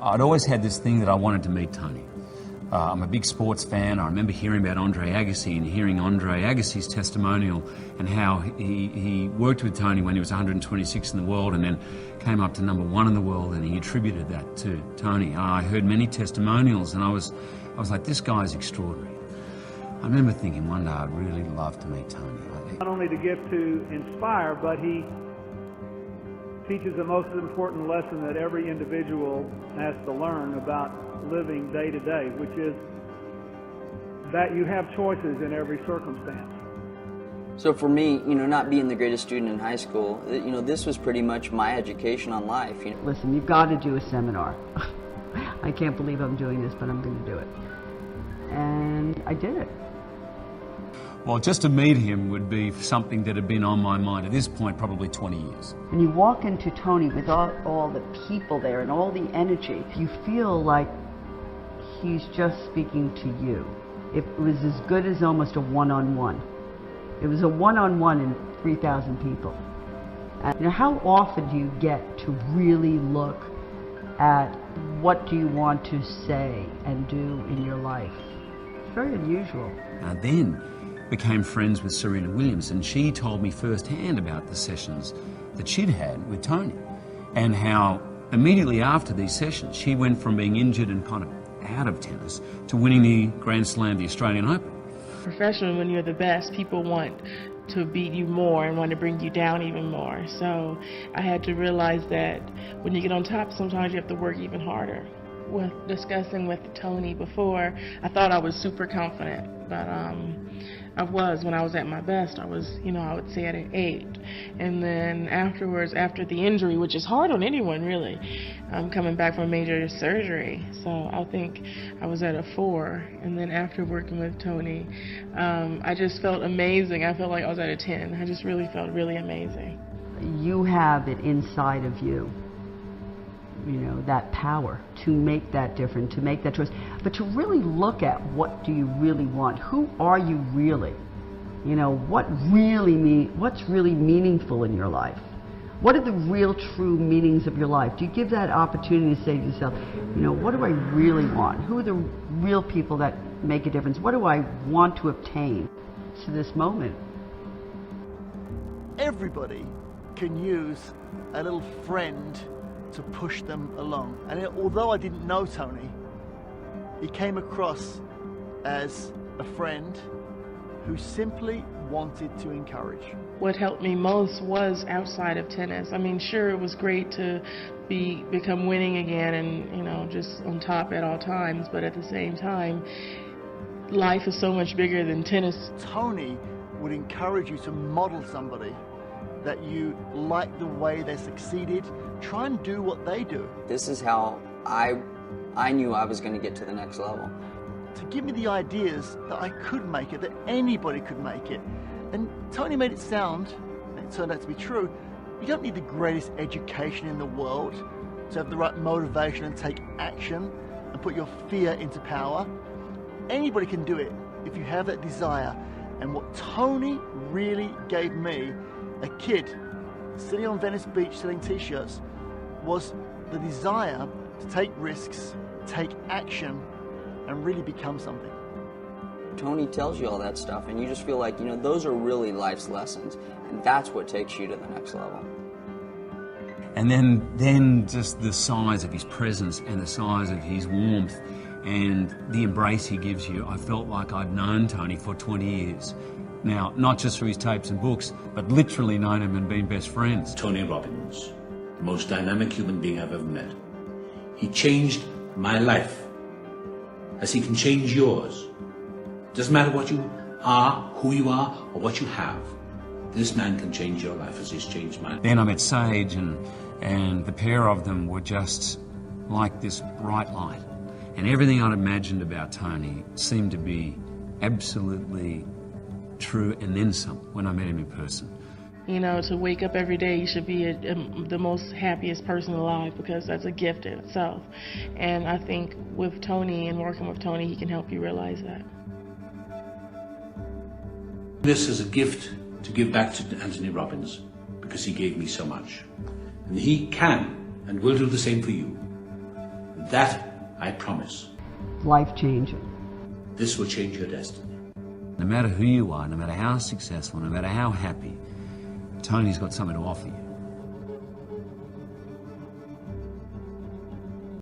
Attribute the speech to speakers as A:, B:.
A: I'd always had this thing that I wanted to meet Tony. I'm a big sports fan. I remember hearing about Andre Agassi and hearing Andre Agassi's testimonial and how he worked with Tony when he was 126 in the world and then came up to #1 in the world, and he attributed that to Tony. I heard many testimonials and I was like, this guy's extraordinary. I remember thinking one day I'd really love to meet Tony.
B: Not only the gift to inspire, but he teaches the most important lesson that every individual has to learn about living day to day, which is that you have choices in every circumstance.
C: So for me, not being the greatest student in high school, this was pretty much my education on life.
D: Listen, you've got to do a seminar. I can't believe I'm doing this, but I'm going to do it. And I did it.
A: Well, just to meet him would be something that had been on my mind at this point probably 20 years.
D: When you walk into Tony with all the people there and all the energy, you feel like he's just speaking to you. It was as good as almost a one-on-one. It was a one-on-one in 3,000 people. And how often do you get to really look at what do you want to say and do in your life? It's very unusual.
A: Then became friends with Serena Williams, and she told me firsthand about the sessions that she'd had with Tony and how immediately after these sessions she went from being injured and kind of out of tennis to winning the Grand Slam, the Australian Open.
E: Professionally, when you're the best, people want to beat you more and want to bring you down even more. So I had to realize that when you get on top, sometimes you have to work even harder. With discussing with Tony before, I thought I was super confident, but I was, when I was at my best, I was, I would say at an 8. And then afterwards, after the injury, which is hard on anyone really, coming back from major surgery, so I think I was at a 4. And then after working with Tony, I just felt amazing. I felt like I was at a 10. I just really felt really amazing.
D: You have it inside of you. That power to make that difference, to make that choice, but to really look at what do you really want? Who are you really? What's really meaningful in your life? What are the real true meanings of your life? Do you give that opportunity to say to yourself, what do I really want? Who are the real people that make a difference? What do I want to obtain to this moment?
F: Everybody can use a little friend to push them along. And although I didn't know Tony, he came across as a friend who simply wanted to encourage.
E: What helped me most was outside of tennis. I mean, sure, it was great to become winning again and, just on top at all times, but at the same time, life is so much bigger than tennis.
F: Tony would encourage you to model somebody that you like the way they succeeded. Try and do what they do.
C: This is how I knew I was going to get to the next level.
F: To give me the ideas that I could make it, that anybody could make it. And Tony made it sound, and it turned out to be true, you don't need the greatest education in the world to have the right motivation and take action and put your fear into power. Anybody can do it if you have that desire. And what Tony really gave me, a kid sitting on Venice Beach selling t-shirts, was the desire to take risks, take action, and really become something.
C: Tony tells you all that stuff, and you just feel like, those are really life's lessons, and that's what takes you to the next level.
A: And then just the size of his presence and the size of his warmth and the embrace he gives you. I felt like I'd known Tony for 20 years. Now, not just through his tapes and books, but literally known him and been best friends.
G: Tony Robbins, the most dynamic human being I've ever met. He changed my life, as he can change yours. Doesn't matter what you are, who you are, or what you have. This man can change your life as he's changed mine.
A: Then I met Sage, and the pair of them were just like this bright light. And everything I'd imagined about Tony seemed to be absolutely true, and then some, when I met him in person.
E: To wake up every day, you should be the most happiest person alive, because that's a gift in itself. And I think with Tony and working with Tony, he can help you realize that.
G: This is a gift to give back to Anthony Robbins, because he gave me so much. And he can and will do the same for you. That I promise.
D: Life changing.
G: This will change your destiny.
A: No matter who you are, no matter how successful, no matter how happy, Tony's got something to offer you.